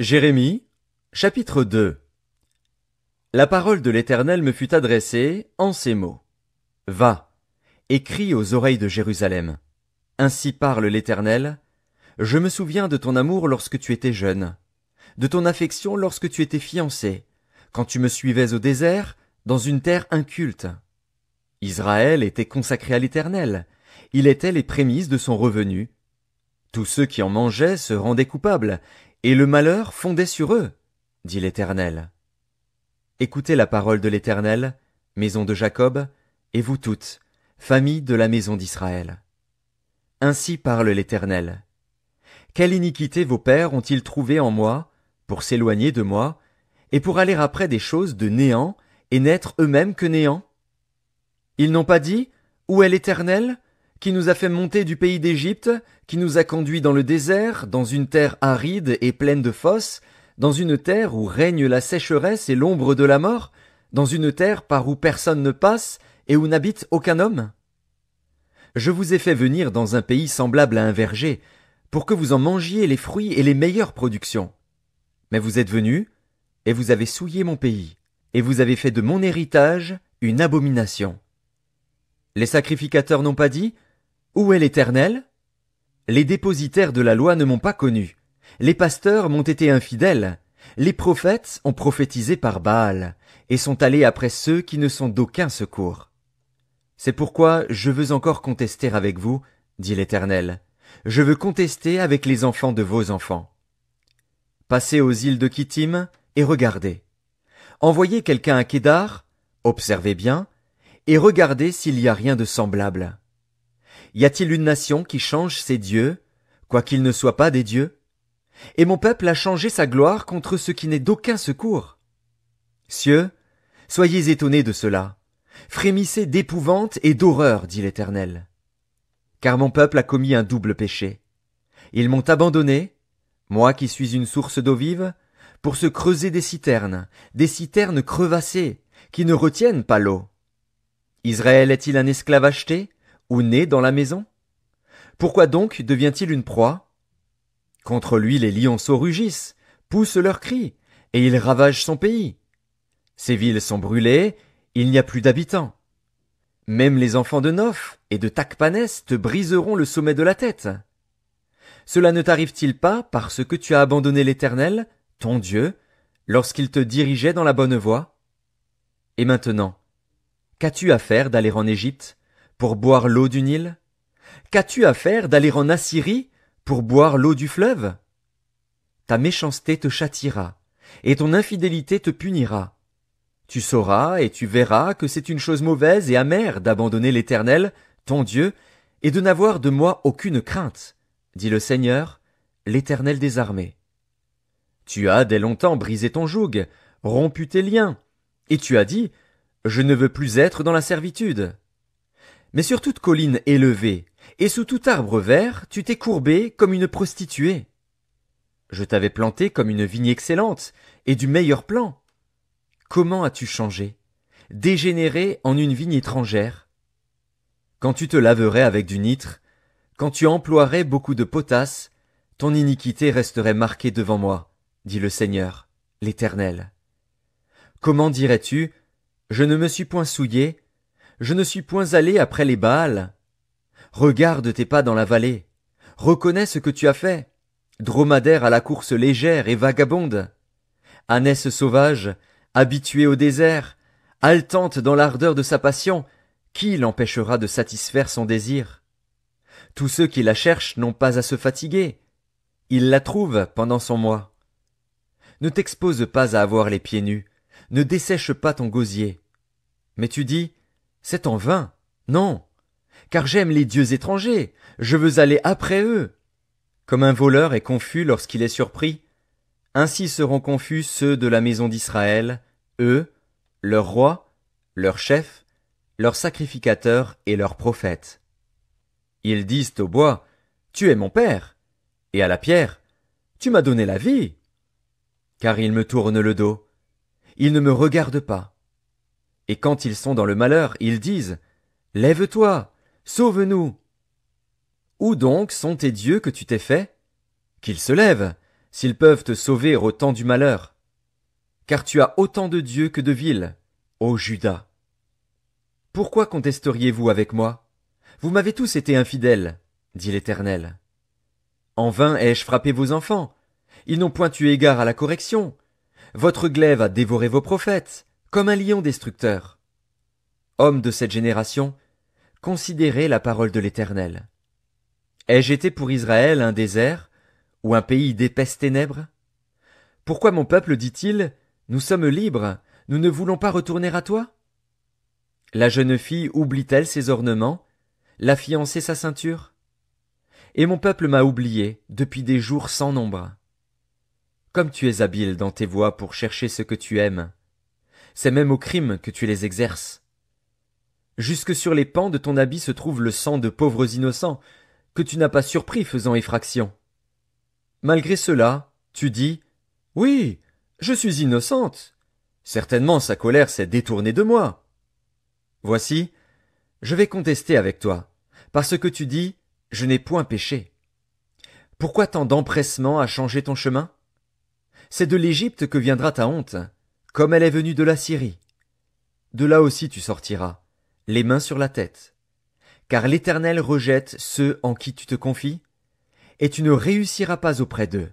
Jérémie, chapitre 2. La parole de l'Éternel me fut adressée en ces mots. Va, et crie aux oreilles de Jérusalem. Ainsi parle l'Éternel. Je me souviens de ton amour lorsque tu étais jeune, de ton affection lorsque tu étais fiancé, quand tu me suivais au désert, dans une terre inculte. Israël était consacré à l'Éternel. Il était les prémices de son revenu. Tous ceux qui en mangeaient se rendaient coupables, et le malheur fondait sur eux, dit l'Éternel. Écoutez la parole de l'Éternel, maison de Jacob, et vous toutes, famille de la maison d'Israël. Ainsi parle l'Éternel. Quelle iniquité vos pères ont-ils trouvée en moi, pour s'éloigner de moi, et pour aller après des choses de néant, et n'être eux-mêmes que néant? Ils n'ont pas dit, où est l'Éternel, qui nous a fait monter du pays d'Égypte, qui nous a conduits dans le désert, dans une terre aride et pleine de fosses, dans une terre où règne la sécheresse et l'ombre de la mort, dans une terre par où personne ne passe et où n'habite aucun homme? Je vous ai fait venir dans un pays semblable à un verger, pour que vous en mangiez les fruits et les meilleures productions. Mais vous êtes venus, et vous avez souillé mon pays, et vous avez fait de mon héritage une abomination. Les sacrificateurs n'ont pas dit, où est l'Éternel? Les dépositaires de la loi ne m'ont pas connu. Les pasteurs m'ont été infidèles. Les prophètes ont prophétisé par Baal, et sont allés après ceux qui ne sont d'aucun secours. C'est pourquoi je veux encore contester avec vous, dit l'Éternel. Je veux contester avec les enfants de vos enfants. Passez aux îles de Kittim et regardez. Envoyez quelqu'un à Kédar, observez bien, et regardez s'il y a rien de semblable. Y a-t-il une nation qui change ses dieux, quoiqu'ils ne soient pas des dieux? Et mon peuple a changé sa gloire contre ce qui n'est d'aucun secours. Cieux, soyez étonnés de cela. Frémissez d'épouvante et d'horreur, dit l'Éternel. Car mon peuple a commis un double péché. Ils m'ont abandonné, moi qui suis une source d'eau vive, pour se creuser des citernes crevassées, qui ne retiennent pas l'eau. Israël est-il un esclave acheté, ou né dans la maison? Pourquoi donc devient-il une proie? Contre lui les lionceaux rugissent, poussent leurs cris, et ils ravagent son pays. Ses villes sont brûlées, il n'y a plus d'habitants. Même les enfants de Noph et de Tacpanès te briseront le sommet de la tête. Cela ne t'arrive-t-il pas parce que tu as abandonné l'Éternel, ton Dieu, lorsqu'il te dirigeait dans la bonne voie? Et maintenant, qu'as-tu à faire d'aller en Égypte, pour boire l'eau du Nil? Qu'as-tu à faire d'aller en Assyrie, pour boire l'eau du fleuve? Ta méchanceté te châtiera, et ton infidélité te punira. Tu sauras et tu verras que c'est une chose mauvaise et amère d'abandonner l'Éternel, ton Dieu, et de n'avoir de moi aucune crainte, dit le Seigneur, l'Éternel des armées. Tu as dès longtemps brisé ton joug, rompu tes liens, et tu as dit, je ne veux plus être dans la servitude. Mais sur toute colline élevée, et sous tout arbre vert, tu t'es courbé comme une prostituée. Je t'avais planté comme une vigne excellente, et du meilleur plan. Comment as-tu changé, dégénéré en une vigne étrangère? Quand tu te laverais avec du nitre, quand tu emploierais beaucoup de potasse, ton iniquité resterait marquée devant moi, dit le Seigneur, l'Éternel. Comment dirais-tu, je ne me suis point souillé, je ne suis point allé après les Baals? Regarde tes pas dans la vallée, reconnais ce que tu as fait, dromadaire à la course légère et vagabonde, ânesse sauvage, habituée au désert, haletante dans l'ardeur de sa passion, qui l'empêchera de satisfaire son désir? Tous ceux qui la cherchent n'ont pas à se fatiguer, ils la trouvent pendant son mois. Ne t'expose pas à avoir les pieds nus, ne dessèche pas ton gosier. Mais tu dis, c'est en vain, non, car j'aime les dieux étrangers, je veux aller après eux. Comme un voleur est confus lorsqu'il est surpris, ainsi seront confus ceux de la maison d'Israël, eux, leur roi, leur chef, leurs sacrificateurs et leurs prophètes. Ils disent au bois, tu es mon père, et à la pierre, tu m'as donné la vie. Car ils me tournent le dos, ils ne me regardent pas. Et quand ils sont dans le malheur, ils disent, lève-toi, sauve-nous. Où donc sont tes dieux que tu t'es faits? Qu'ils se lèvent, s'ils peuvent te sauver au temps du malheur. Car tu as autant de dieux que de villes, ô Juda. Pourquoi contesteriez-vous avec moi? Vous m'avez tous été infidèles, dit l'Éternel. En vain ai-je frappé vos enfants. Ils n'ont point eu égard à la correction. Votre glaive a dévoré vos prophètes, comme un lion destructeur. Hommes de cette génération, considérez la parole de l'Éternel. Ai-je été pour Israël un désert, ou un pays d'épaisses ténèbres? Pourquoi mon peuple dit-il, nous sommes libres, nous ne voulons pas retourner à toi? La jeune fille oublie-t-elle ses ornements, la fiancée sa ceinture? Et mon peuple m'a oublié depuis des jours sans nombre. Comme tu es habile dans tes voies pour chercher ce que tu aimes, c'est même au crime que tu les exerces. Jusque sur les pans de ton habit se trouve le sang de pauvres innocents, que tu n'as pas surpris faisant effraction. Malgré cela, tu dis, oui, je suis innocente. Certainement sa colère s'est détournée de moi. Voici, je vais contester avec toi, parce que tu dis, je n'ai point péché. Pourquoi tant d'empressement à changer ton chemin? C'est de l'Égypte que viendra ta honte, comme elle est venue de la Syrie. De là aussi tu sortiras, les mains sur la tête. Car l'Éternel rejette ceux en qui tu te confies, et tu ne réussiras pas auprès d'eux.